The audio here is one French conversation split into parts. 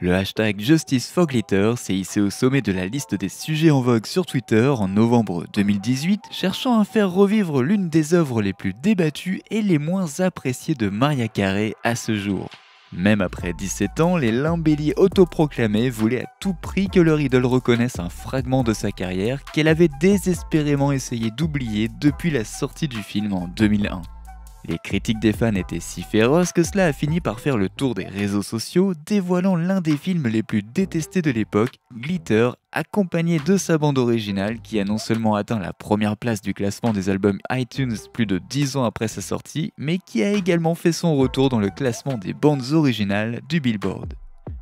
Le hashtag Justice for Glitter s'est hissé au sommet de la liste des sujets en vogue sur Twitter en novembre 2018, cherchant à faire revivre l'une des œuvres les plus débattues et les moins appréciées de Mariah Carey à ce jour. Même après 17 ans, les limbellis autoproclamés voulaient à tout prix que leur idole reconnaisse un fragment de sa carrière qu'elle avait désespérément essayé d'oublier depuis la sortie du film en 2001. Les critiques des fans étaient si féroces que cela a fini par faire le tour des réseaux sociaux, dévoilant l'un des films les plus détestés de l'époque, Glitter, accompagné de sa bande originale qui a non seulement atteint la première place du classement des albums iTunes plus de 10 ans après sa sortie, mais qui a également fait son retour dans le classement des bandes originales du Billboard.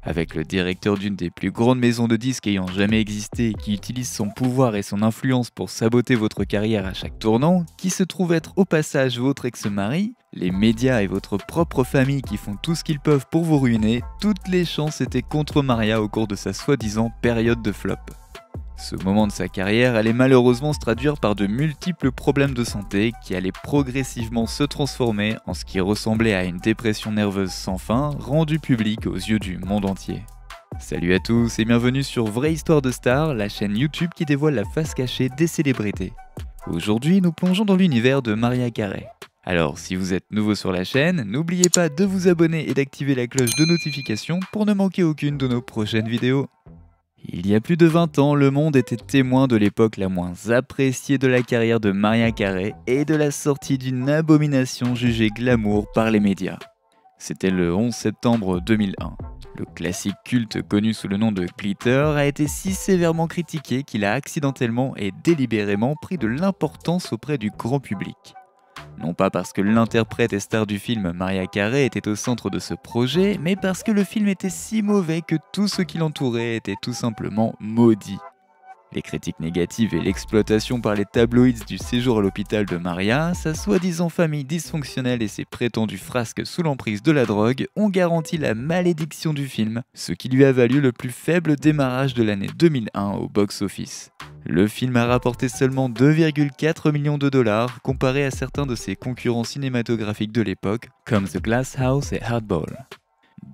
Avec le directeur d'une des plus grandes maisons de disques ayant jamais existé, qui utilise son pouvoir et son influence pour saboter votre carrière à chaque tournant, qui se trouve être au passage votre ex-mari, les médias et votre propre famille qui font tout ce qu'ils peuvent pour vous ruiner, toutes les chances étaient contre Mariah au cours de sa soi-disant période de flop. Ce moment de sa carrière allait malheureusement se traduire par de multiples problèmes de santé qui allaient progressivement se transformer en ce qui ressemblait à une dépression nerveuse sans fin, rendue publique aux yeux du monde entier. Salut à tous et bienvenue sur Vraie Histoire de Star, la chaîne YouTube qui dévoile la face cachée des célébrités. Aujourd'hui, nous plongeons dans l'univers de Mariah Carey. Alors, si vous êtes nouveau sur la chaîne, n'oubliez pas de vous abonner et d'activer la cloche de notification pour ne manquer aucune de nos prochaines vidéos. Il y a plus de 20 ans, le monde était témoin de l'époque la moins appréciée de la carrière de Mariah Carey et de la sortie d'une abomination jugée glamour par les médias. C'était le 11 septembre 2001. Le classique culte connu sous le nom de Glitter a été si sévèrement critiqué qu'il a accidentellement et délibérément pris de l'importance auprès du grand public. Non pas parce que l'interprète et star du film Mariah Carey était au centre de ce projet, mais parce que le film était si mauvais que tout ce qui l'entourait était tout simplement maudit. Les critiques négatives et l'exploitation par les tabloïds du séjour à l'hôpital de Mariah, sa soi-disant famille dysfonctionnelle et ses prétendus frasques sous l'emprise de la drogue ont garanti la malédiction du film, ce qui lui a valu le plus faible démarrage de l'année 2001 au box-office. Le film a rapporté seulement 2,4 millions de dollars comparé à certains de ses concurrents cinématographiques de l'époque, comme The Glass House et Hardball.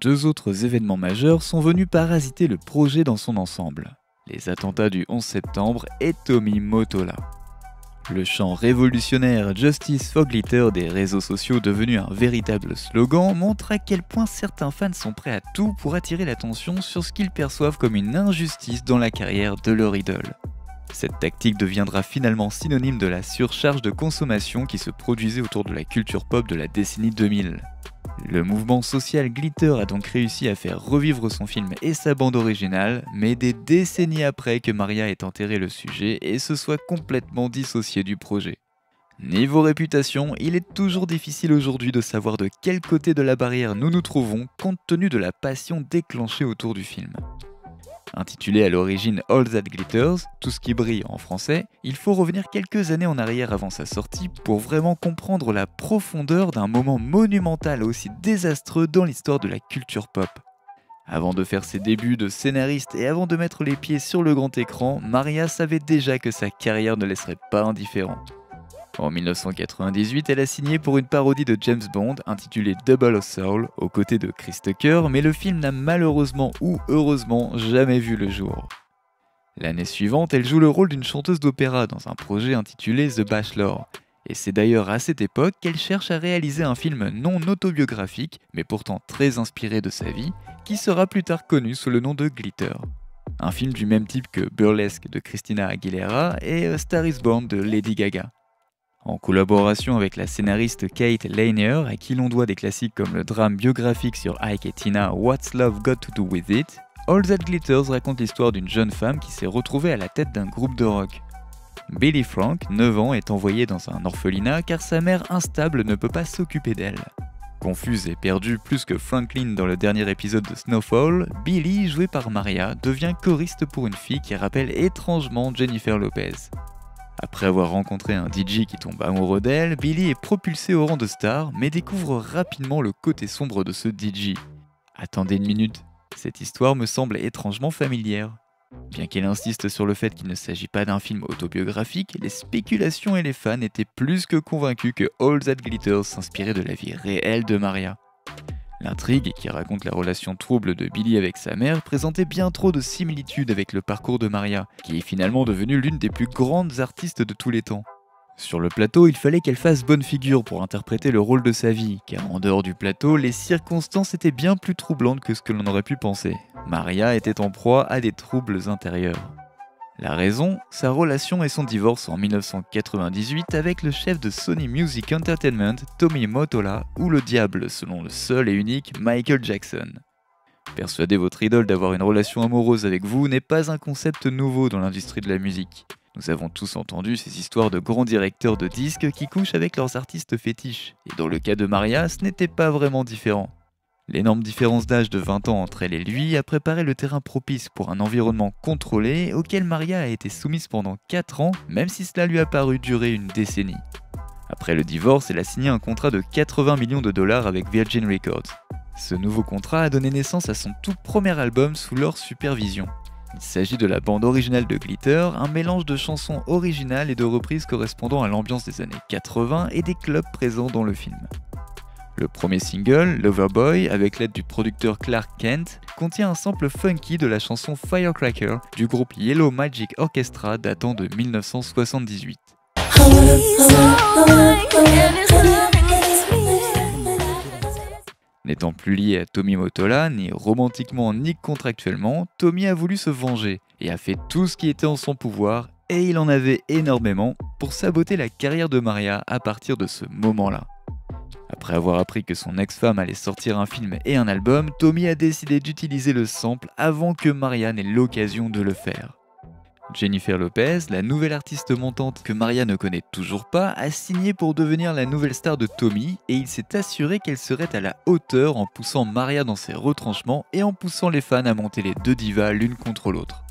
Deux autres événements majeurs sont venus parasiter le projet dans son ensemble. Les attentats du 11 septembre et Tommy Mottola. Le chant révolutionnaire Justice for Glitter des réseaux sociaux devenu un véritable slogan montre à quel point certains fans sont prêts à tout pour attirer l'attention sur ce qu'ils perçoivent comme une injustice dans la carrière de leur idole. Cette tactique deviendra finalement synonyme de la surcharge de consommation qui se produisait autour de la culture pop de la décennie 2000. Le mouvement social Glitter a donc réussi à faire revivre son film et sa bande originale, mais des décennies après que Mariah ait enterré le sujet et se soit complètement dissociée du projet. Niveau réputation, il est toujours difficile aujourd'hui de savoir de quel côté de la barrière nous nous trouvons compte tenu de la passion déclenchée autour du film. Intitulé à l'origine All That Glitters, tout ce qui brille en français, il faut revenir quelques années en arrière avant sa sortie pour vraiment comprendre la profondeur d'un moment monumental aussi désastreux dans l'histoire de la culture pop. Avant de faire ses débuts de scénariste et avant de mettre les pieds sur le grand écran, Mariah savait déjà que sa carrière ne laisserait pas indifférent. En 1998, elle a signé pour une parodie de James Bond intitulée Double of Soul aux côtés de Chris Tucker, mais le film n'a malheureusement ou heureusement jamais vu le jour. L'année suivante, elle joue le rôle d'une chanteuse d'opéra dans un projet intitulé The Bachelor, et c'est d'ailleurs à cette époque qu'elle cherche à réaliser un film non autobiographique, mais pourtant très inspiré de sa vie, qui sera plus tard connu sous le nom de Glitter. Un film du même type que Burlesque de Christina Aguilera et A Star Is Born de Lady Gaga. En collaboration avec la scénariste Kate Lanier, à qui l'on doit des classiques comme le drame biographique sur Ike et Tina What's Love Got to Do With It, All That Glitters raconte l'histoire d'une jeune femme qui s'est retrouvée à la tête d'un groupe de rock. Billie Frank, 9 ans, est envoyée dans un orphelinat car sa mère instable ne peut pas s'occuper d'elle. Confuse et perdue plus que Franklin dans le dernier épisode de Snowfall, Billie, jouée par Mariah, devient choriste pour une fille qui rappelle étrangement Jennifer Lopez. Après avoir rencontré un DJ qui tombe amoureux d'elle, Billie est propulsée au rang de star, mais découvre rapidement le côté sombre de ce DJ. Attendez une minute, cette histoire me semble étrangement familière. Bien qu'elle insiste sur le fait qu'il ne s'agit pas d'un film autobiographique, les spéculations et les fans étaient plus que convaincus que All That Glitters s'inspirait de la vie réelle de Mariah. L'intrigue, qui raconte la relation trouble de Billy avec sa mère, présentait bien trop de similitudes avec le parcours de Maria, qui est finalement devenue l'une des plus grandes artistes de tous les temps. Sur le plateau, il fallait qu'elle fasse bonne figure pour interpréter le rôle de sa vie, car en dehors du plateau, les circonstances étaient bien plus troublantes que ce que l'on aurait pu penser. Maria était en proie à des troubles intérieurs. La raison, sa relation et son divorce en 1998 avec le chef de Sony Music Entertainment, Tommy Mottola, ou le diable selon le seul et unique Michael Jackson. Persuader votre idole d'avoir une relation amoureuse avec vous n'est pas un concept nouveau dans l'industrie de la musique. Nous avons tous entendu ces histoires de grands directeurs de disques qui couchent avec leurs artistes fétiches, et dans le cas de Maria, ce n'était pas vraiment différent. L'énorme différence d'âge de 20 ans entre elle et lui a préparé le terrain propice pour un environnement contrôlé auquel Maria a été soumise pendant 4 ans, même si cela lui a paru durer une décennie. Après le divorce, elle a signé un contrat de 80 millions de dollars avec Virgin Records. Ce nouveau contrat a donné naissance à son tout premier album sous leur supervision. Il s'agit de la bande originale de Glitter, un mélange de chansons originales et de reprises correspondant à l'ambiance des années 80 et des clubs présents dans le film. Le premier single, Loverboy, avec l'aide du producteur Clark Kent, contient un sample funky de la chanson Firecracker du groupe Yellow Magic Orchestra datant de 1978. N'étant plus lié à Tommy Mottola, ni romantiquement ni contractuellement, Tommy a voulu se venger et a fait tout ce qui était en son pouvoir, et il en avait énormément, pour saboter la carrière de Maria à partir de ce moment-là. Après avoir appris que son ex-femme allait sortir un film et un album, Tommy a décidé d'utiliser le sample avant que Maria n'ait l'occasion de le faire. Jennifer Lopez, la nouvelle artiste montante que Maria ne connaît toujours pas, a signé pour devenir la nouvelle star de Tommy et il s'est assuré qu'elle serait à la hauteur en poussant Maria dans ses retranchements et en poussant les fans à monter les deux divas l'une contre l'autre.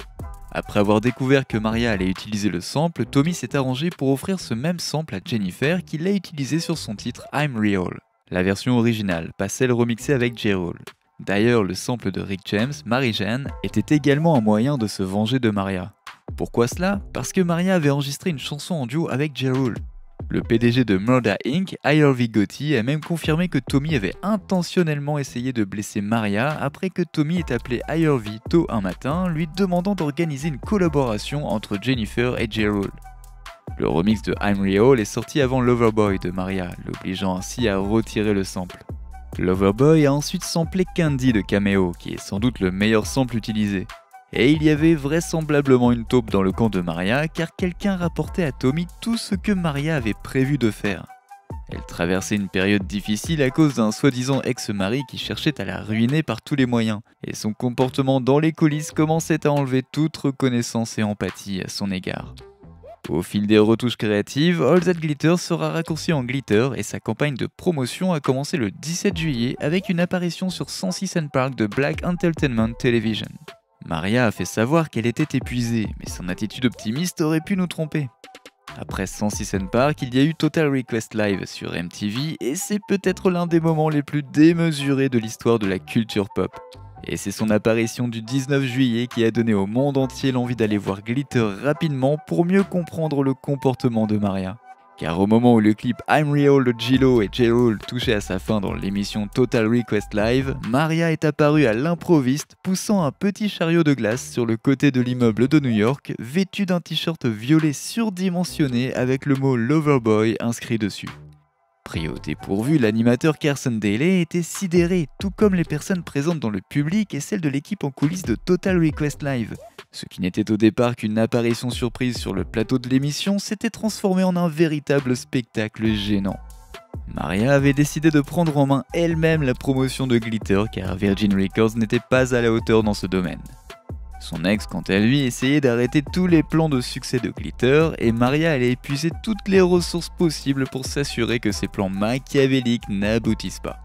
Après avoir découvert que Maria allait utiliser le sample, Tommy s'est arrangé pour offrir ce même sample à Jennifer qui l'a utilisé sur son titre I'm Real. La version originale, pas celle remixée avec J-Roll. D'ailleurs, le sample de Rick James, Mary-Jane, était également un moyen de se venger de Maria. Pourquoi cela? Parce que Maria avait enregistré une chanson en duo avec J-Roll. Le PDG de Murda Inc., IRV Gotti, a même confirmé que Tommy avait intentionnellement essayé de blesser Maria après que Tommy ait appelé IRV tôt un matin, lui demandant d'organiser une collaboration entre Jennifer et J-Roll. Le remix de I'm Real est sorti avant Loverboy de Maria, l'obligeant ainsi à retirer le sample. Loverboy a ensuite samplé Candy de Cameo, qui est sans doute le meilleur sample utilisé. Et il y avait vraisemblablement une taupe dans le camp de Maria car quelqu'un rapportait à Tommy tout ce que Maria avait prévu de faire. Elle traversait une période difficile à cause d'un soi-disant ex-mari qui cherchait à la ruiner par tous les moyens, et son comportement dans les coulisses commençait à enlever toute reconnaissance et empathie à son égard. Au fil des retouches créatives, All That Glitter sera raccourci en Glitter et sa campagne de promotion a commencé le 17 juillet avec une apparition sur 106 & Park de Black Entertainment Television. Maria a fait savoir qu'elle était épuisée, mais son attitude optimiste aurait pu nous tromper. Après 106 & Park, il y a eu Total Request Live sur MTV et c'est peut-être l'un des moments les plus démesurés de l'histoire de la culture pop. Et c'est son apparition du 19 juillet qui a donné au monde entier l'envie d'aller voir Glitter rapidement pour mieux comprendre le comportement de Maria. Car au moment où le clip I'm Real de J-Lo et J-Roll touchait à sa fin dans l'émission Total Request Live, Maria est apparue à l'improviste, poussant un petit chariot de glace sur le côté de l'immeuble de New York, vêtue d'un t-shirt violet surdimensionné avec le mot Loverboy inscrit dessus. Pris au dépourvu, l'animateur Carson Daly était sidéré, tout comme les personnes présentes dans le public et celles de l'équipe en coulisses de Total Request Live. Ce qui n'était au départ qu'une apparition surprise sur le plateau de l'émission s'était transformé en un véritable spectacle gênant. Maria avait décidé de prendre en main elle-même la promotion de Glitter car Virgin Records n'était pas à la hauteur dans ce domaine. Son ex, quant à lui, essayait d'arrêter tous les plans de succès de Glitter et Maria allait épuiser toutes les ressources possibles pour s'assurer que ses plans machiavéliques n'aboutissent pas.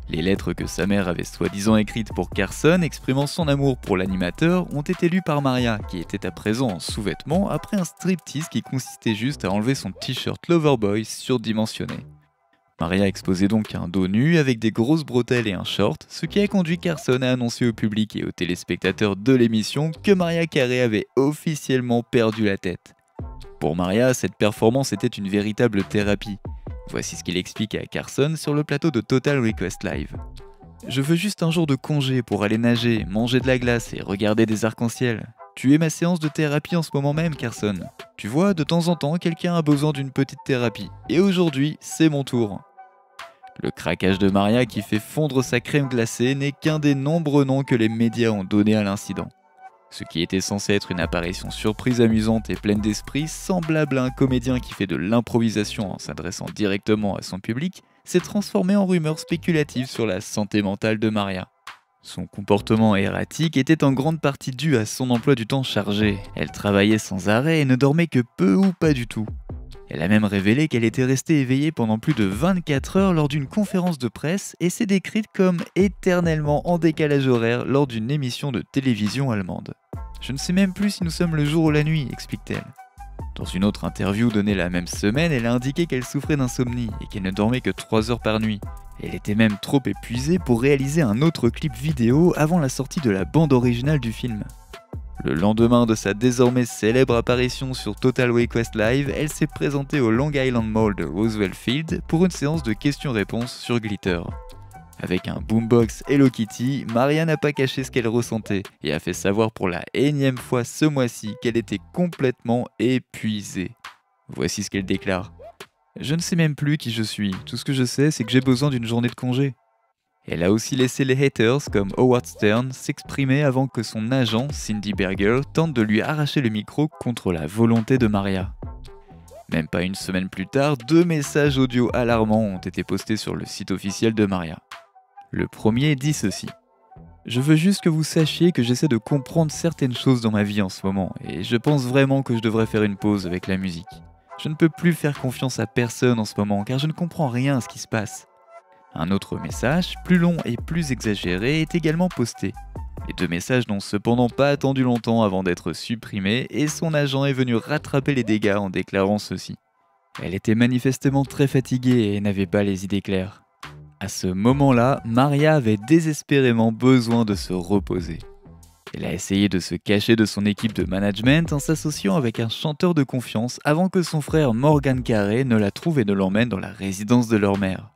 Les lettres que sa mère avait soi-disant écrites pour Carson exprimant son amour pour l'animateur ont été lues par Maria, qui était à présent en sous-vêtements après un striptease qui consistait juste à enlever son t-shirt Loverboy surdimensionné. Maria exposait donc un dos nu avec des grosses bretelles et un short, ce qui a conduit Carson à annoncer au public et aux téléspectateurs de l'émission que Mariah Carey avait officiellement perdu la tête. Pour Maria, cette performance était une véritable thérapie. Voici ce qu'il explique à Carson sur le plateau de Total Request Live. Je veux juste un jour de congé pour aller nager, manger de la glace et regarder des arcs-en-ciel. Tu es ma séance de thérapie en ce moment même, Carson. Tu vois, de temps en temps, quelqu'un a besoin d'une petite thérapie. Et aujourd'hui, c'est mon tour. Le craquage de Maria qui fait fondre sa crème glacée n'est qu'un des nombreux noms que les médias ont donné à l'incident. Ce qui était censé être une apparition surprise amusante et pleine d'esprit, semblable à un comédien qui fait de l'improvisation en s'adressant directement à son public, s'est transformé en rumeur spéculative sur la santé mentale de Maria. Son comportement erratique était en grande partie dû à son emploi du temps chargé. Elle travaillait sans arrêt et ne dormait que peu ou pas du tout. Elle a même révélé qu'elle était restée éveillée pendant plus de 24 heures lors d'une conférence de presse et s'est décrite comme éternellement en décalage horaire lors d'une émission de télévision allemande. Je ne sais même plus si nous sommes le jour ou la nuit, explique-t-elle. Dans une autre interview donnée la même semaine, elle a indiqué qu'elle souffrait d'insomnie et qu'elle ne dormait que 3 heures par nuit. Elle était même trop épuisée pour réaliser un autre clip vidéo avant la sortie de la bande originale du film. Le lendemain de sa désormais célèbre apparition sur Total Request Live, elle s'est présentée au Long Island Mall de Roosevelt Field pour une séance de questions-réponses sur Glitter. Avec un boombox Hello Kitty, Maria n'a pas caché ce qu'elle ressentait et a fait savoir pour la énième fois ce mois-ci qu'elle était complètement épuisée. Voici ce qu'elle déclare. « Je ne sais même plus qui je suis, tout ce que je sais c'est que j'ai besoin d'une journée de congé. » Elle a aussi laissé les haters comme Howard Stern s'exprimer avant que son agent, Cindy Berger, tente de lui arracher le micro contre la volonté de Maria. Même pas une semaine plus tard, 2 messages audio alarmants ont été postés sur le site officiel de Maria. Le premier dit ceci. « Je veux juste que vous sachiez que j'essaie de comprendre certaines choses dans ma vie en ce moment, et je pense vraiment que je devrais faire une pause avec la musique. Je ne peux plus faire confiance à personne en ce moment, car je ne comprends rien à ce qui se passe. » Un autre message, plus long et plus exagéré, est également posté. Les 2 messages n'ont cependant pas attendu longtemps avant d'être supprimés, et son agent est venu rattraper les dégâts en déclarant ceci. Elle était manifestement très fatiguée et n'avait pas les idées claires. À ce moment-là, Maria avait désespérément besoin de se reposer. Elle a essayé de se cacher de son équipe de management en s'associant avec un chanteur de confiance avant que son frère Morgan Carey ne la trouve et ne l'emmène dans la résidence de leur mère.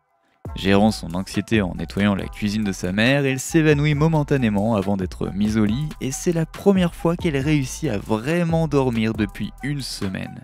Gérant son anxiété en nettoyant la cuisine de sa mère, elle s'évanouit momentanément avant d'être mise au lit et c'est la première fois qu'elle réussit à vraiment dormir depuis 1 semaine.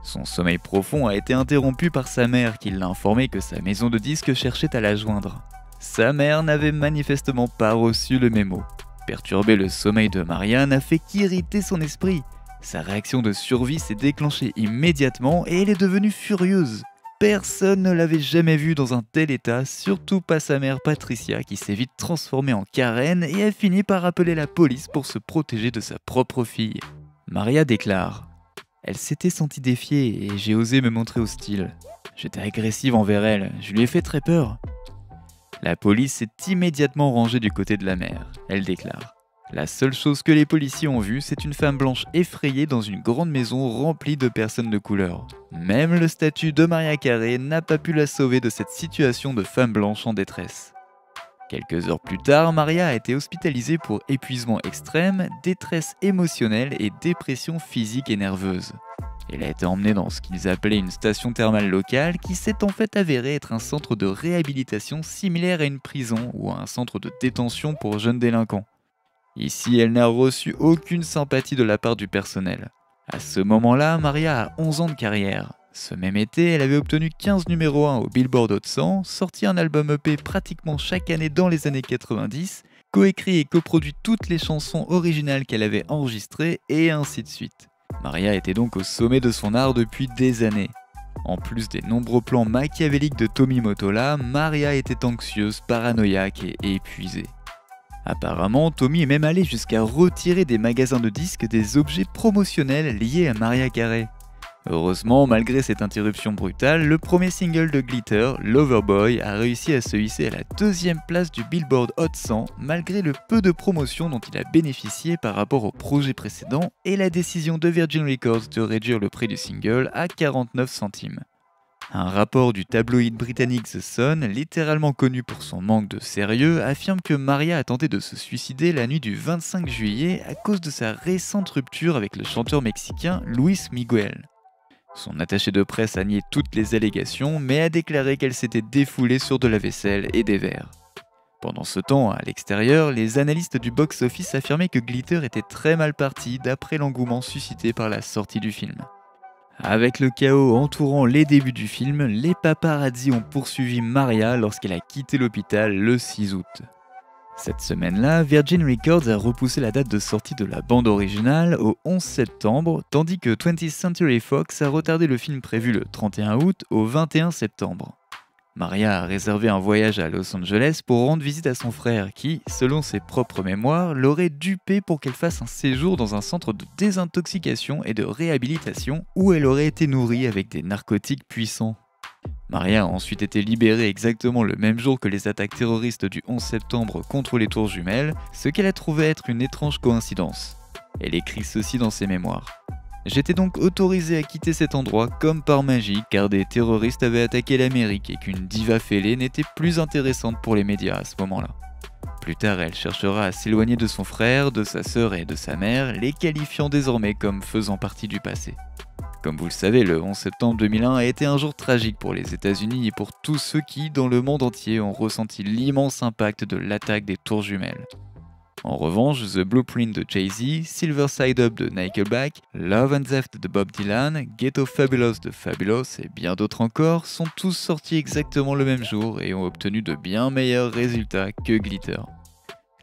Son sommeil profond a été interrompu par sa mère qui l'a informé que sa maison de disques cherchait à la joindre. Sa mère n'avait manifestement pas reçu le mémo. Perturber le sommeil de Maria n'a fait qu'irriter son esprit. Sa réaction de survie s'est déclenchée immédiatement et elle est devenue furieuse. Personne ne l'avait jamais vue dans un tel état, surtout pas sa mère Patricia qui s'est vite transformée en Karen et a fini par appeler la police pour se protéger de sa propre fille. Maria déclare « Elle s'était sentie défiée et j'ai osé me montrer hostile. J'étais agressive envers elle, je lui ai fait très peur. » La police s'est immédiatement rangée du côté de la mère. Elle déclare « La seule chose que les policiers ont vue, c'est une femme blanche effrayée dans une grande maison remplie de personnes de couleur. Même le statut de Maria Carey n'a pas pu la sauver de cette situation de femme blanche en détresse. » Quelques heures plus tard, Maria a été hospitalisée pour épuisement extrême, détresse émotionnelle et dépression physique et nerveuse. Elle a été emmenée dans ce qu'ils appelaient une station thermale locale qui s'est en fait avérée être un centre de réhabilitation similaire à une prison ou à un centre de détention pour jeunes délinquants. Ici, elle n'a reçu aucune sympathie de la part du personnel. À ce moment-là, Maria a 11 ans de carrière. Ce même été, elle avait obtenu 15 numéros 1 au Billboard Hot 100, sorti un album EP pratiquement chaque année dans les années 90, coécrit et coproduit toutes les chansons originales qu'elle avait enregistrées, et ainsi de suite. Maria était donc au sommet de son art depuis des années. En plus des nombreux plans machiavéliques de Tommy Mottola, Maria était anxieuse, paranoïaque et épuisée. Apparemment, Tommy est même allé jusqu'à retirer des magasins de disques des objets promotionnels liés à Maria Carey. Heureusement, malgré cette interruption brutale, le premier single de Glitter, Loverboy, a réussi à se hisser à la 2e place du Billboard Hot 100 malgré le peu de promotion dont il a bénéficié par rapport au projet précédent et la décision de Virgin Records de réduire le prix du single à 49 centimes. Un rapport du tabloïd britannique The Sun, littéralement connu pour son manque de sérieux, affirme que Maria a tenté de se suicider la nuit du 25 juillet à cause de sa récente rupture avec le chanteur mexicain Luis Miguel. Son attaché de presse a nié toutes les allégations, mais a déclaré qu'elle s'était défoulée sur de la vaisselle et des verres. Pendant ce temps, à l'extérieur, les analystes du box-office affirmaient que Glitter était très mal parti d'après l'engouement suscité par la sortie du film. Avec le chaos entourant les débuts du film, les paparazzi ont poursuivi Maria lorsqu'elle a quitté l'hôpital le 6 août. Cette semaine-là, Virgin Records a repoussé la date de sortie de la bande originale au 11 septembre, tandis que 20th Century Fox a retardé le film prévu le 31 août au 21 septembre. Maria a réservé un voyage à Los Angeles pour rendre visite à son frère qui, selon ses propres mémoires, l'aurait dupé pour qu'elle fasse un séjour dans un centre de désintoxication et de réhabilitation où elle aurait été nourrie avec des narcotiques puissants. Maria a ensuite été libérée exactement le même jour que les attaques terroristes du 11 septembre contre les tours jumelles, ce qu'elle a trouvé être une étrange coïncidence. Elle écrit ceci dans ses mémoires. J'étais donc autorisé à quitter cet endroit comme par magie car des terroristes avaient attaqué l'Amérique et qu'une diva fêlée n'était plus intéressante pour les médias à ce moment-là. Plus tard, elle cherchera à s'éloigner de son frère, de sa sœur et de sa mère, les qualifiant désormais comme faisant partie du passé. Comme vous le savez, le 11 septembre 2001 a été un jour tragique pour les États-Unis et pour tous ceux qui, dans le monde entier, ont ressenti l'immense impact de l'attaque des tours jumelles. En revanche, The Blueprint de Jay-Z, Silver Side Up de Nickelback, Love and Theft de Bob Dylan, Ghetto Fabulous de Fabulous et bien d'autres encore sont tous sortis exactement le même jour et ont obtenu de bien meilleurs résultats que Glitter.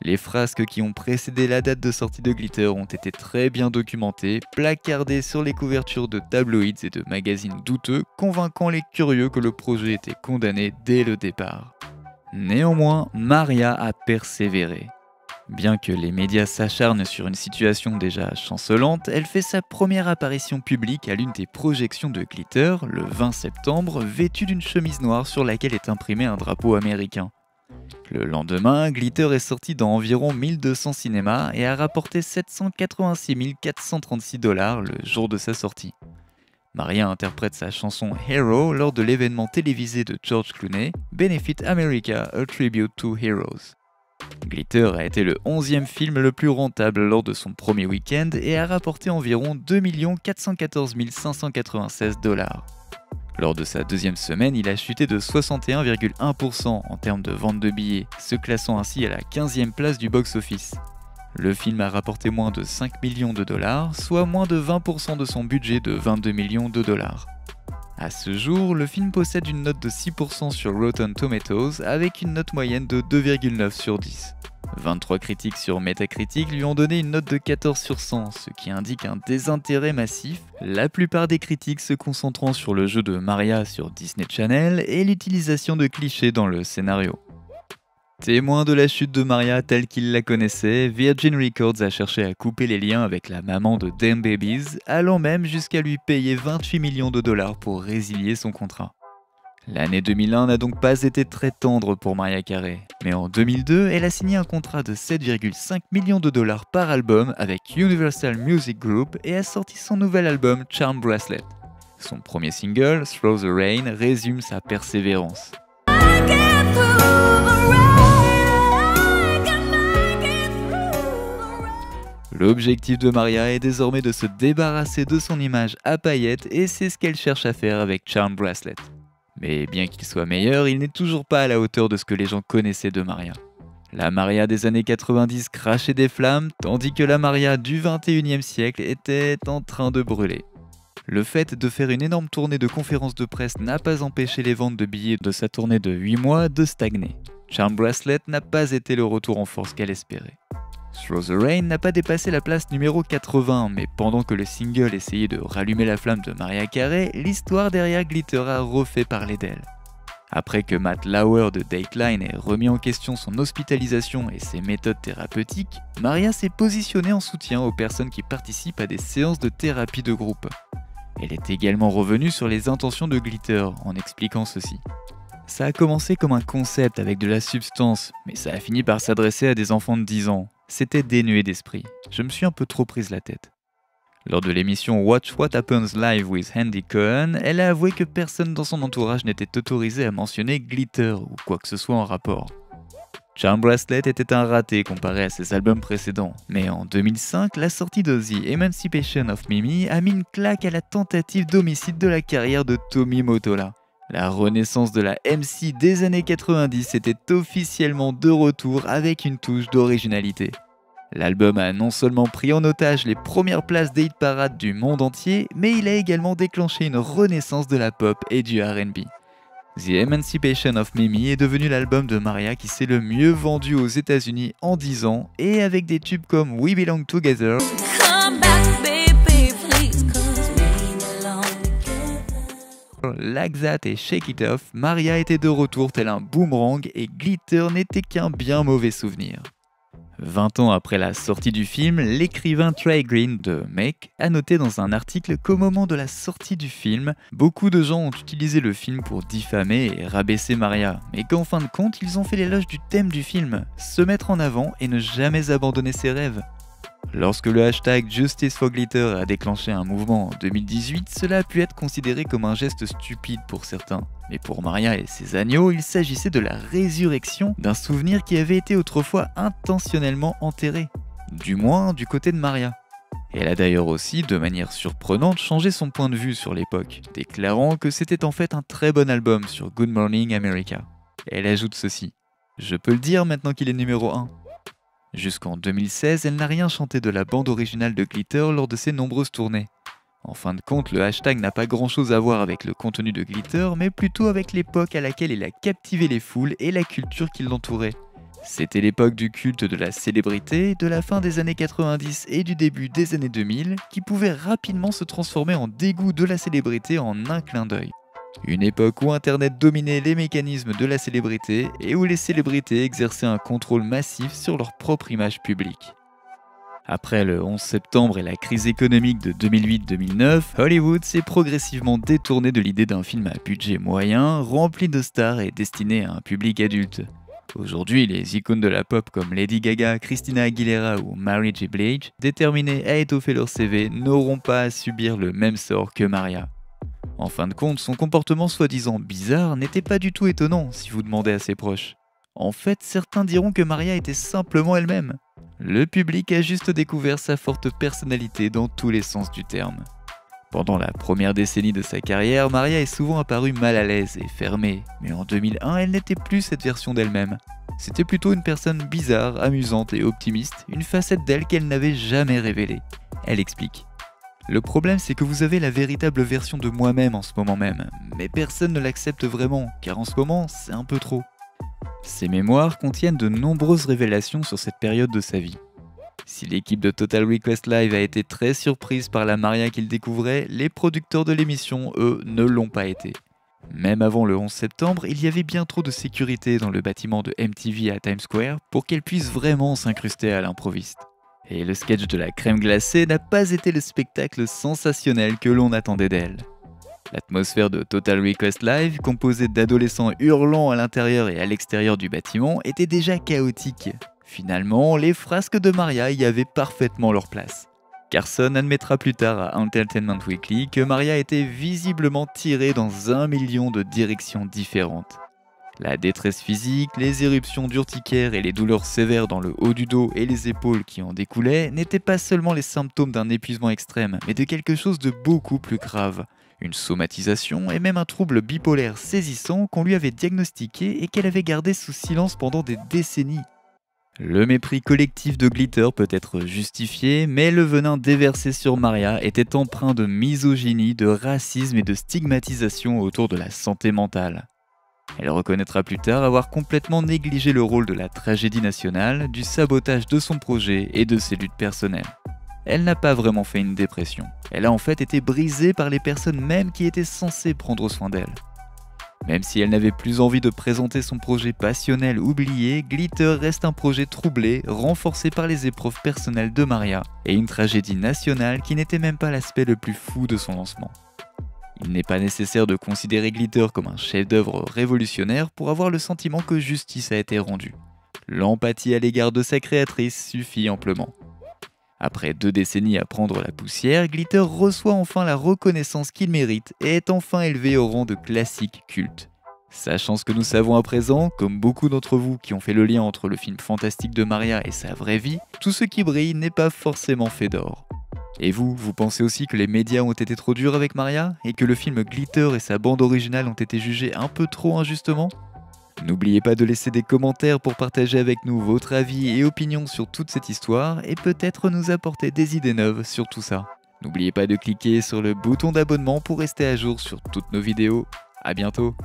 Les frasques qui ont précédé la date de sortie de Glitter ont été très bien documentées, placardées sur les couvertures de tabloïds et de magazines douteux, convainquant les curieux que le projet était condamné dès le départ. Néanmoins, Maria a persévéré. Bien que les médias s'acharnent sur une situation déjà chancelante, elle fait sa première apparition publique à l'une des projections de Glitter, le 20 septembre, vêtue d'une chemise noire sur laquelle est imprimé un drapeau américain. Le lendemain, Glitter est sorti dans environ 1200 cinémas et a rapporté 786 436 $ le jour de sa sortie. Maria interprète sa chanson Hero lors de l'événement télévisé de George Clooney, Benefit America, A Tribute to Heroes. Glitter a été le 11e film le plus rentable lors de son premier week-end et a rapporté environ 2 414 596 $. Lors de sa deuxième semaine, il a chuté de 61,1% en termes de vente de billets, se classant ainsi à la 15e place du box-office. Le film a rapporté moins de 5 millions de $, soit moins de 20% de son budget de 22 millions de $. À ce jour, le film possède une note de 6% sur Rotten Tomatoes avec une note moyenne de 2,9 sur 10. 23 critiques sur Metacritic lui ont donné une note de 14 sur 100, ce qui indique un désintérêt massif, la plupart des critiques se concentrant sur le jeu de Maria sur Disney Channel et l'utilisation de clichés dans le scénario. Témoin de la chute de Maria telle qu'il la connaissait, Virgin Records a cherché à couper les liens avec la maman de Damn Babies, allant même jusqu'à lui payer 28 millions de $ pour résilier son contrat. L'année 2001 n'a donc pas été très tendre pour Mariah Carey, mais en 2002, elle a signé un contrat de 7,5 millions de $ par album avec Universal Music Group et a sorti son nouvel album Charm Bracelet. Son premier single, Through the Rain, résume sa persévérance. L'objectif de Maria est désormais de se débarrasser de son image à paillettes et c'est ce qu'elle cherche à faire avec Charm Bracelet. Mais bien qu'il soit meilleur, il n'est toujours pas à la hauteur de ce que les gens connaissaient de Maria. La Maria des années 90 crachait des flammes, tandis que la Maria du 21e siècle était en train de brûler. Le fait de faire une énorme tournée de conférences de presse n'a pas empêché les ventes de billets de sa tournée de 8 mois de stagner. Charm Bracelet n'a pas été le retour en force qu'elle espérait. Through the Rain n'a pas dépassé la place numéro 80, mais pendant que le single essayait de rallumer la flamme de Mariah Carey, l'histoire derrière Glitter a refait parler d'elle. Après que Matt Lauer de Dateline ait remis en question son hospitalisation et ses méthodes thérapeutiques, Maria s'est positionnée en soutien aux personnes qui participent à des séances de thérapie de groupe. Elle est également revenue sur les intentions de Glitter en expliquant ceci. Ça a commencé comme un concept avec de la substance, mais ça a fini par s'adresser à des enfants de 10 ans. C'était dénué d'esprit. Je me suis un peu trop prise la tête. Lors de l'émission Watch What Happens Live with Andy Cohen, elle a avoué que personne dans son entourage n'était autorisé à mentionner Glitter ou quoi que ce soit en rapport. Charm Bracelet était un raté comparé à ses albums précédents, mais en 2005, la sortie de The Emancipation of Mimi a mis une claque à la tentative d'homicide de la carrière de Tommy Mottola. La renaissance de la MC des années 90 était officiellement de retour avec une touche d'originalité. L'album a non seulement pris en otage les premières places des hit parades du monde entier, mais il a également déclenché une renaissance de la pop et du R&B. The Emancipation of Mimi est devenu l'album de Maria qui s'est le mieux vendu aux États-Unis en 10 ans, et avec des tubes comme We Belong Together, Like That et Shake It Off, Maria était de retour tel un boomerang et Glitter n'était qu'un bien mauvais souvenir. 20 ans après la sortie du film, l'écrivain Trey Green de Make a noté dans un article qu'au moment de la sortie du film, beaucoup de gens ont utilisé le film pour diffamer et rabaisser Maria, mais qu'en fin de compte, ils ont fait l'éloge du thème du film, se mettre en avant et ne jamais abandonner ses rêves. Lorsque le hashtag Justice for Glitter a déclenché un mouvement en 2018, cela a pu être considéré comme un geste stupide pour certains. Mais pour Maria et ses agneaux, il s'agissait de la résurrection d'un souvenir qui avait été autrefois intentionnellement enterré. Du moins du côté de Maria. Elle a d'ailleurs aussi, de manière surprenante, changé son point de vue sur l'époque, déclarant que c'était en fait un très bon album sur Good Morning America. Elle ajoute ceci: « Je peux le dire maintenant qu'il est numéro 1. » Jusqu'en 2016, elle n'a rien chanté de la bande originale de Glitter lors de ses nombreuses tournées. En fin de compte, le hashtag n'a pas grand chose à voir avec le contenu de Glitter, mais plutôt avec l'époque à laquelle il a captivé les foules et la culture qui l'entourait. C'était l'époque du culte de la célébrité, de la fin des années 90 et du début des années 2000, qui pouvait rapidement se transformer en dégoût de la célébrité en un clin d'œil. Une époque où Internet dominait les mécanismes de la célébrité et où les célébrités exerçaient un contrôle massif sur leur propre image publique. Après le 11 septembre et la crise économique de 2008-2009, Hollywood s'est progressivement détourné de l'idée d'un film à budget moyen, rempli de stars et destiné à un public adulte. Aujourd'hui, les icônes de la pop comme Lady Gaga, Christina Aguilera ou Mary J. Blige, déterminées à étoffer leur CV, n'auront pas à subir le même sort que Maria. En fin de compte, son comportement soi-disant bizarre n'était pas du tout étonnant si vous demandez à ses proches. En fait, certains diront que Maria était simplement elle-même. Le public a juste découvert sa forte personnalité dans tous les sens du terme. Pendant la première décennie de sa carrière, Maria est souvent apparue mal à l'aise et fermée, mais en 2001, elle n'était plus cette version d'elle-même. C'était plutôt une personne bizarre, amusante et optimiste, une facette d'elle qu'elle n'avait jamais révélée. Elle explique: « Le problème, c'est que vous avez la véritable version de moi-même en ce moment même, mais personne ne l'accepte vraiment, car en ce moment, c'est un peu trop. » Ses mémoires contiennent de nombreuses révélations sur cette période de sa vie. Si l'équipe de Total Request Live a été très surprise par la Maria qu'ils découvraient, les producteurs de l'émission, eux, ne l'ont pas été. Même avant le 11 septembre, il y avait bien trop de sécurité dans le bâtiment de MTV à Times Square pour qu'elle puisse vraiment s'incruster à l'improviste. Et le sketch de la crème glacée n'a pas été le spectacle sensationnel que l'on attendait d'elle. L'atmosphère de Total Request Live, composée d'adolescents hurlant à l'intérieur et à l'extérieur du bâtiment, était déjà chaotique. Finalement, les frasques de Maria y avaient parfaitement leur place. Carson admettra plus tard à Entertainment Weekly que Maria était visiblement tirée dans 1 million de directions différentes. La détresse physique, les éruptions d'urticaire et les douleurs sévères dans le haut du dos et les épaules qui en découlaient n'étaient pas seulement les symptômes d'un épuisement extrême, mais de quelque chose de beaucoup plus grave. Une somatisation et même un trouble bipolaire saisissant qu'on lui avait diagnostiqué et qu'elle avait gardé sous silence pendant des décennies. Le mépris collectif de Glitter peut être justifié, mais le venin déversé sur Maria était empreint de misogynie, de racisme et de stigmatisation autour de la santé mentale. Elle reconnaîtra plus tard avoir complètement négligé le rôle de la tragédie nationale, du sabotage de son projet et de ses luttes personnelles. Elle n'a pas vraiment fait une dépression. Elle a en fait été brisée par les personnes même qui étaient censées prendre soin d'elle. Même si elle n'avait plus envie de présenter son projet passionnel oublié, Glitter reste un projet troublé, renforcé par les épreuves personnelles de Maria, et une tragédie nationale qui n'était même pas l'aspect le plus fou de son lancement. Il n'est pas nécessaire de considérer Glitter comme un chef-d'œuvre révolutionnaire pour avoir le sentiment que justice a été rendue. L'empathie à l'égard de sa créatrice suffit amplement. Après 2 décennies à prendre la poussière, Glitter reçoit enfin la reconnaissance qu'il mérite et est enfin élevé au rang de classique culte. Sachant ce que nous savons à présent, comme beaucoup d'entre vous qui ont fait le lien entre le film fantastique de Maria et sa vraie vie, tout ce qui brille n'est pas forcément fait d'or. Et vous pensez aussi que les médias ont été trop durs avec Maria et que le film Glitter et sa bande originale ont été jugés un peu trop injustement? N'oubliez pas de laisser des commentaires pour partager avec nous votre avis et opinion sur toute cette histoire et peut-être nous apporter des idées neuves sur tout ça. N'oubliez pas de cliquer sur le bouton d'abonnement pour rester à jour sur toutes nos vidéos. À bientôt!